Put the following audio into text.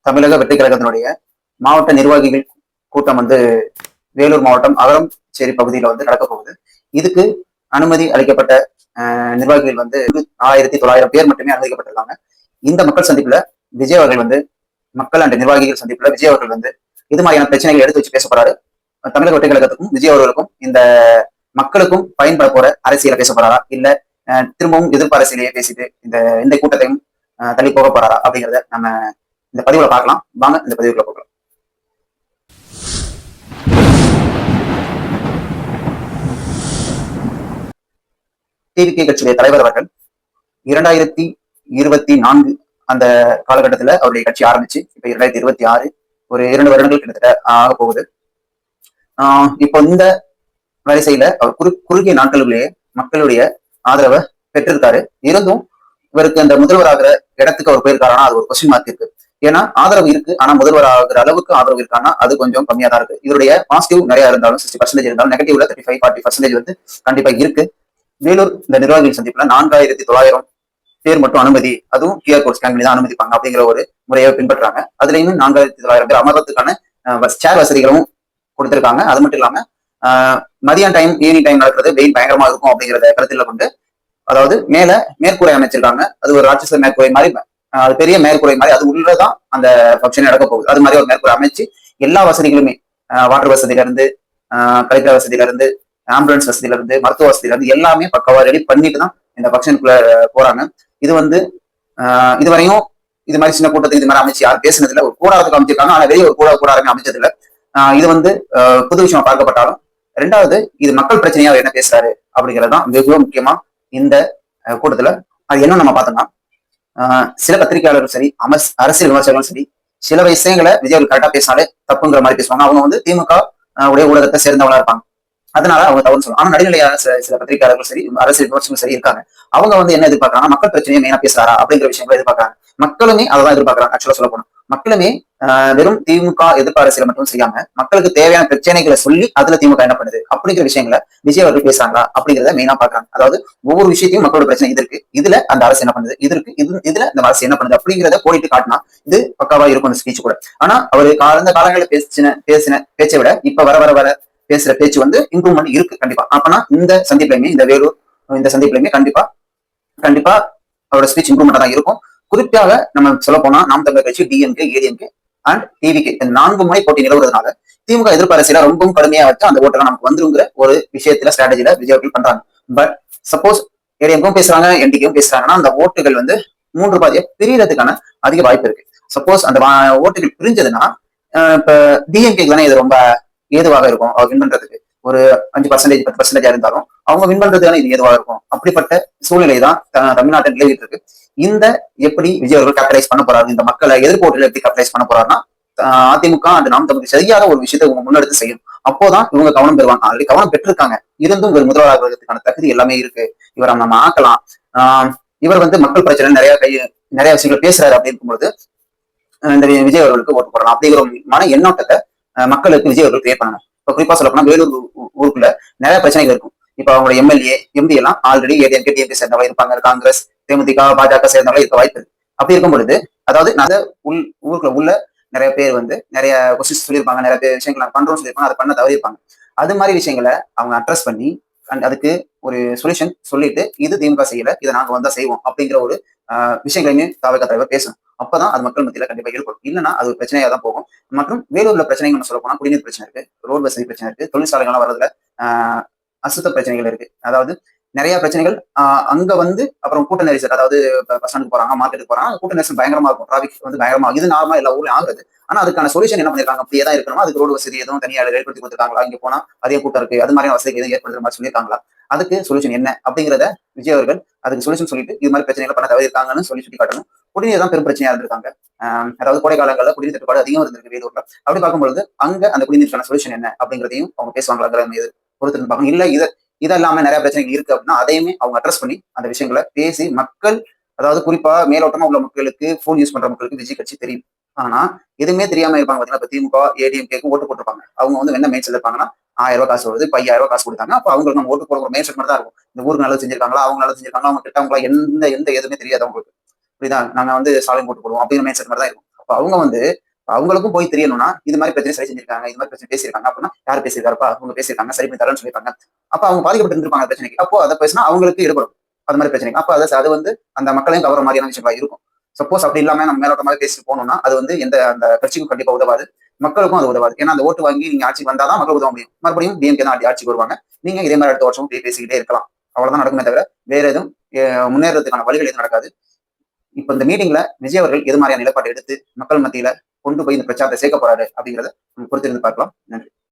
தமிழக வெற்றி கழகத்தினுடைய மாவட்ட நிர்வாகிகள் கூட்டம் வந்து வேலூர் மாவட்டம் அகரம்சேரி பகுதியில வந்து நடக்க போகுது. இதுக்கு அனுமதி அளிக்கப்பட்ட நிர்வாகிகள் வந்து 1900 பேர் மட்டுமே அனுமதிக்கப்பட்டிருக்காங்க. இந்த மக்கள் சந்திப்புல விஜய் அவர்கள் வந்து மக்கள் அண்ட் நிர்வாகிகள் சந்திப்புல விஜய் அவர்கள் வந்து இது மாதிரியான பிரச்சனைகளை எடுத்து வச்சு பேச போறாரு. தமிழக வெற்றி கழகத்துக்கும் விஜய் அவர்களுக்கும் இந்த மக்களுக்கும் பயன்பட போற அரசியலை பேச போறாரா, இல்ல திரும்பவும் எதிர்ப்பு அரசியலையே பேசிட்டு இந்த கூட்டத்தையும் தள்ளி போக போறாரா அப்படிங்கிறத நம்ம இந்த பதிவுல பார்க்கலாம். வாங்க இந்த பதிவுக்குள்ள போகலாம். டிவிகே கட்சியுடைய தலைவர் அவர்கள் 2024 அந்த காலகட்டத்துல அவருடைய கட்சி ஆரம்பிச்சு இப்ப 2026 ஒரு 2 வருடங்கள் கிட்டத்தட்ட ஆக போகுது. இப்போ இந்த வரிசையில அவர் குறுகிய நாட்களுக்குள்ளேயே மக்களுடைய ஆதரவை பெற்றிருக்காரு. இருந்தும் இவருக்கு அந்த முதல்வர் ஆகிற இடத்துக்கு அவர் போயிருக்காருன்னா அது ஒரு கொஸ்டின் மார்க் இருக்கு. ஏன்னா ஆதரவு இருக்கு, ஆனா முதல்வர் ஆகிற அளவுக்கு ஆதரவு இருக்கான்னா அது கொஞ்சம் கம்மியா தான் இருக்கு. இவருடைய பாசிட்டிவ் நிறைய இருந்தாலும் 60% இருந்தாலும் நெகட்டிவ்ல 35-40% வந்து கண்டிப்பா இருக்கு. வேலூர் இந்த நிர்வாகிகள் சந்திப்புல 4900 பேர் மட்டும் அனுமதி, அதுவும் கியூஆர் கோட் ஸ்கேன் பண்ணி தான் அனுமதிப்பாங்க அப்படிங்கிற ஒரு முறையை பின்பற்றாங்க. அதுல இன்னும் 4900 பேர் அமர்றதுக்கான சேர் வசதிகளும் கொடுத்திருக்காங்க. அது மட்டும் இல்லாம மதியம் டைம் ஈவினிங் டைம் நடக்கிறது வெயில் பயங்கரமா இருக்கும் அப்படிங்கிறத கருத்துல கொண்டு, அதாவது மேற்கூரை அமைச்சிருக்காங்க. அது ஒரு ராட்சச மேற்கூரை மாதிரி, அது பெரிய மேற்கூரை மாதிரி, அது உள்ளதான் அந்த ஃபங்க்ஷன் நடக்க போகுது. அது மாதிரி ஒரு மேற்கூரை அமைச்சு எல்லா வசதிகளுமே வாட்டர் வசதியில இருந்து கலெக்டர் வசதியில இருந்து ஆம்புலன்ஸ் வசதியில இருந்து மருத்துவ வசதியில இருந்து எல்லாமே பக்கவா ரெடி பண்ணிட்டு தான் இந்த ஃபங்க்ஷனுக்குள்ள போறாங்க. இது வந்து இதுவரையும் இது மாதிரி சின்ன கூட்டத்துக்கு இது மாதிரி அமைச்சு யாரும் பேசினதுல ஒரு கூடாரத்துக்கு அமைச்சிருக்காங்க, ஆனா வெளியே ஒரு கூடாரமே அமைச்சது இல்லை. இது வந்து புது விஷயமா பார்க்கப்பட்டாலும், ரெண்டாவது இது மக்கள் பிரச்சனையா அவர் என்ன பேசுறாரு அப்படிங்கிறது தான் மிக முக்கியமா இந்த கூட்டத்துல. அது என்ன நம்ம பார்த்தோம்னா, சில பத்திரிகையாளர்களும் சரி அரசியல் விமர்சகர்களும் சரி சில விஷயங்களை விஜய் கரெக்டா பேசினாலே தப்புங்கிற மாதிரி பேசுவாங்க. அவங்க வந்து திமுக உடைய ஊடகத்தை சேர்ந்தவங்களா இருப்பாங்க, அதனால அவங்க தவறு சொல்லுவாங்க. ஆனா நடுநிலையான சில பத்திரிகையாளர்கள் சரி அரசியல் விமர்சகர்கள் சரி இருக்காங்க. அவங்க வந்து என்ன எதிர்பார்க்கறாங்க, மக்கள் பிரச்சனையை மெயினா பேசுறாரா அப்படிங்கிற விஷயங்களை எதிர்பார்க்கறாங்க. மக்களுமே அதான் எதிர்பார்க்கறாங்க. ஆக்சுவலா சொல்ல போனா மக்களுமே வெறும் திமுக எதிர்ப்பு அரசியல் மட்டும் செய்யாம மக்களுக்கு தேவையான பிரச்சனைகளை சொல்லி அதுல திமுக என்ன பண்ணுது அப்படிங்கிற விஷயங்களை விஜய் அவர்கள் பேசுறாங்களா அப்படிங்கிறத மெயினா பாக்குறாங்க. அதாவது ஒவ்வொரு விஷயத்தையும் மக்களோட பிரச்சனை இது இருக்கு, இதுல அந்த அரசு என்ன பண்ணுது, இதுல இந்த அரசு என்ன பண்ணுது அப்படிங்கிறத கோடிட்டு காட்டினா இது பக்காவா இருக்கும் அந்த ஸ்பீச் கூட. ஆனா அவரு கடந்த காலங்களில் பேசின பேச்சை விட இப்ப வர பேசுற பேச்சு வந்து இம்ப்ரூவ்மெண்ட் இருக்கு கண்டிப்பா. அப்பனா இந்த சந்திப்புலையுமே இந்த வேலூர் இந்த சந்திப்புலையுமே கண்டிப்பா அவரோட ஸ்பீச் இம்ப்ரூவ்மெண்ட் தான் இருக்கும். குறிப்பாக நம்ம சொல்ல போனா நாம் தமிழர் கட்சி, டிஎம்கே, ஏடிஎம்கே அண்ட் டிவிகே இந்த 4 முறை போட்டி நிலவுறதுனால திமுக எதிர்ப்பு அரசியல ரொம்பவும் கடுமையா வச்சு அந்த ஓட்டெல்லாம் நமக்கு வந்துருங்கிற ஒரு விஷயத்துல ஸ்ட்ராட்டஜில விஜய் அவர்கள் பண்றாங்க. பட் சப்போஸ் ஏடிஎம்கும் பேசுறாங்க என்டிக்கும் பேசுறாங்கன்னா அந்த ஓட்டுகள் வந்து 3 பாதியா பிரியறதுக்கான அதிக வாய்ப்பு இருக்கு. சப்போஸ் அந்த ஓட்டுகள் பிரிஞ்சதுன்னா இப்ப டிஎம்கேக்கு தானே இது ரொம்ப ஏதுவாக இருக்கும். அவர் வின் பண்றதுக்கு ஒரு 5% 10% இருந்தாலும் அவங்க வின் பண்றதுக்கான இது ஏதுவாக இருக்கும். அப்படிப்பட்ட சூழ்நிலை தான் தமிழ்நாட்டில் நிலவிட்டு இருக்கு. இந்த எப்படி விஜய் அவர்கள் கேபிடலைஸ் பண்ண போறாரு, இந்த மக்களை எதிர்ப்பு எப்படி கேபிடலைஸ் பண்ண போறாருன்னா, அதிமுக அந்த நாம் தமிழ் சரியாக ஒரு விஷயத்தை இவங்க முன்னெடுத்து செய்யும். அப்போதான் இவங்க கவனம் பெறுவாங்க. ஆல்ரெடி கவனம் பெற்றிருக்காங்க. இருந்தும் இவர் முதல்வராகிறதுக்கான தகுதி எல்லாமே இருக்கு, இவரை நம்ம ஆக்கலாம். இவர் வந்து மக்கள் பிரச்சனை நிறைய விஷயங்கள் பேசுறாரு அப்படின்னு இருக்கும்போது இந்த விஜய் அவர்களுக்கு ஓட்டு போடலாம் அப்படிங்கிற ஒரு மன எண்ணோட்டத்தை மக்களுக்கு விஜய் அவர்கள் கிரியேட் பண்ணணும். இப்ப குறிப்பா சொல்ல போனா வேலூர் ஊருக்குள்ள நிறைய பிரச்சனைகள் இருக்கும். இப்ப அவங்களோட எம்எல்ஏ எம்பி எல்லாம் ஆல்ரெடி ஏடிஎம்கே டிஎம்கே சேர்ந்தவங்க இருப்பாங்க, காங்கிரஸ் தேமுதிக பாஜக சேர்ந்தவங்க இருக்க வாய்ப்பு இருக்கு. அப்படி இருக்கும் பொழுது அதாவது ஊருக்குள்ள உள்ள நிறைய பேர் வந்து நிறைய கொஸ்டின்ஸ் சொல்லியிருப்பாங்க, நிறைய பேர் விஷயங்கள் நான் பண்றோம்னு சொல்லியிருப்பாங்க, அதை பண்ண தவறியிருப்பாங்க. அது மாதிரி விஷயங்களை அவங்க அட்ரஸ் பண்ணி அதுக்கு ஒரு சொல்யூஷன் சொல்லிட்டு இது திமுக செய்யல, இதை நாங்க வந்தா செய்வோம் அப்படிங்கிற ஒரு விஷயங்களையுமே தாவக தலைவர் பேசணும். அப்பதான் அது மக்கள் மத்தியில கண்டிப்பா ஏற்படும். இல்லைன்னா அது ஒரு பிரச்சனையா தான் போகும். மற்றும் வேலூர்ல பிரச்சனைகள் நம்ம சொல்ல போனா குடிநீர் பிரச்சனை இருக்கு, ரோடு வசதி பிரச்சனை இருக்கு, தொழிற்சாலைகள்லாம் வர்றதுல அசுத்த பிரச்சனைகள் இருக்கு. அதாவது நிறைய பிரச்சனைகள் அங்க வந்து அப்புறம் கூட்ட நெரிசல், அதாவது பஸ் ஸ்டாண்டுக்கு போறாங்க, மார்க்கெட்டுக்கு போறாங்க, கூட்ட நெரிசல் பயங்கரமா இருக்கும், டிராபிக் வந்து பயங்கரமா. இது நார்மலா எல்லா ஊர்லயும் ஆகுது. ஆனா அதுக்கான சொல்யூஷன் என்ன பண்ணிருக்காங்க, அப்படியே தான் இருக்கணுமா, அதுக்கு ரோடு வசதி எதுவும் தனியாக ஏற்படுத்தி கொடுத்துருக்காங்களா, இங்க போனா அதே கூட்டம் இருக்கு, அது மாதிரி வசதி எதுவும் ஏற்படுத்துற மாதிரி சொல்லியிருக்காங்களா, அதுக்கு சொல்யூஷன் என்ன அப்படிங்கிறத விஜய் அவர்கள் அதுக்கு சொல்யூஷன் சொல்லிட்டு இது மாதிரி பிரச்சனைகள் பண்ண தவிர்க்காங்கன்னு சுட்டி காட்டணும். குடிநீர் தான் பெரும் பிரச்சனையா இருந்திருக்காங்க. அதாவது கோடை காலங்களில் குடிநீர் தட்டுப்பாடு அதிகம் இருந்திருக்கு வேலூர்ல. அப்படி பார்க்கும்பொழுது அங்க அந்த குடிநீருக்கான சொல்யூஷன் என்ன அப்படிங்கிறதையும் அவங்க பேசுவாங்களாங்கிற மீது பொறுத்து பார்க்கணும். இல்ல இதெல்லாம நிறைய பிரச்சனைகள் இருக்கு அப்படின்னா அதையுமே அவங்க அட்ரஸ் பண்ணி அந்த விஷயங்களை பேசி மக்கள், அதாவது குறிப்பா மேலோட்டமா உள்ள மக்களுக்கு, போன் யூஸ் பண்ற மக்களுக்கு விஜய் கட்சி தெரியும். ஆனா எதுவுமே தெரியாம இருப்பாங்க பாத்தீங்கன்னா, இப்ப திமுக ஏடிஎம்கேக்கு ஓட்டு போட்டிருப்பாங்க. அவங்க வந்து என்ன மைண்ட் செட் இருப்பாங்கன்னா, 1000 ரூபாய் காசு வருது, 5000 ரூபாய் காசு கொடுத்தாங்க, அப்ப அவங்களுக்கு நம்ம ஓட்டு போடுற ஒரு மைண்ட் செட் மட்டும் தான் இருக்கும். இந்த ஊருக்கு நல்லது செஞ்சிருக்காங்களா, அவங்க நல்லது செஞ்சிருக்காங்களா, அவங்க கிட்டவங்களா எந்த எதுவுமே தெரியாது அவங்களுக்கு. புரியுதா, நாங்க வந்து சாலை போட்டு போடுவோம் அப்படிங்கிற மைண்ட் செட் மாதிரி தான் இருக்கும். அப்ப அவங்க வந்து அவங்களுக்கும் போய் தெரியணும்னா இது மாதிரி பிரச்சனை சரி செஞ்சிருக்காங்க, இது மாதிரி பிரச்சனை பேசியிருக்காங்க அப்படின்னா யார் பேசியிருக்காருப்பா, அவங்க பேசியிருக்காங்க, சரி பண்ணி தரேன்னு சொல்லியிருக்காங்க. அப்ப அவங்க பாதிக்கப்பட்டு இருந்திருப்பாங்க பிரச்சனைக்கு. அப்போ அதை பேசினா அவங்களுக்கு ஈடுபடும் அது மாதிரி பிரச்சனைக்கு. அப்ப அது வந்து அந்த மக்களையும் கவர மாதிரியான விஷயங்களா இருக்கும். சப்போஸ் அப்படி இல்லாம நம்ம மேலோட்டமாக பேசிட்டு போனோம்னா அது வந்து எந்த அந்த கட்சிக்கும் கண்டிப்பா உதவாது, மக்களுக்கும் அது உதவாது. ஏன்னா அந்த ஓட்டு வாங்கி நீங்க ஆட்சிக்கு வந்தாதான் மக்கள் உதவ முடியும். மறுபடியும் டிஎம்கே தான் ஆட்சிக்கு வருவாங்க. நீங்க இதே மாதிரி அடுத்த வருஷம் பேசிக்கிட்டே இருக்கலாம். அவ்வளவுதான் நடக்குமே தவிர வேற எதுவும் முன்னேறதுக்கான வழிகள் எதுவும் நடக்காது. இப்ப இந்த மீட்டிங்ல விஜய் அவர்கள் எது மாதிரியான நிலைப்பாட்டை எடுத்து மக்கள் மத்தியில கொண்டு போய் இந்த பிரச்சாரத்தை சேர்க்க போறாரு அப்படிங்கிறத பொறுத்திருந்து பார்க்கலாம். நன்றி.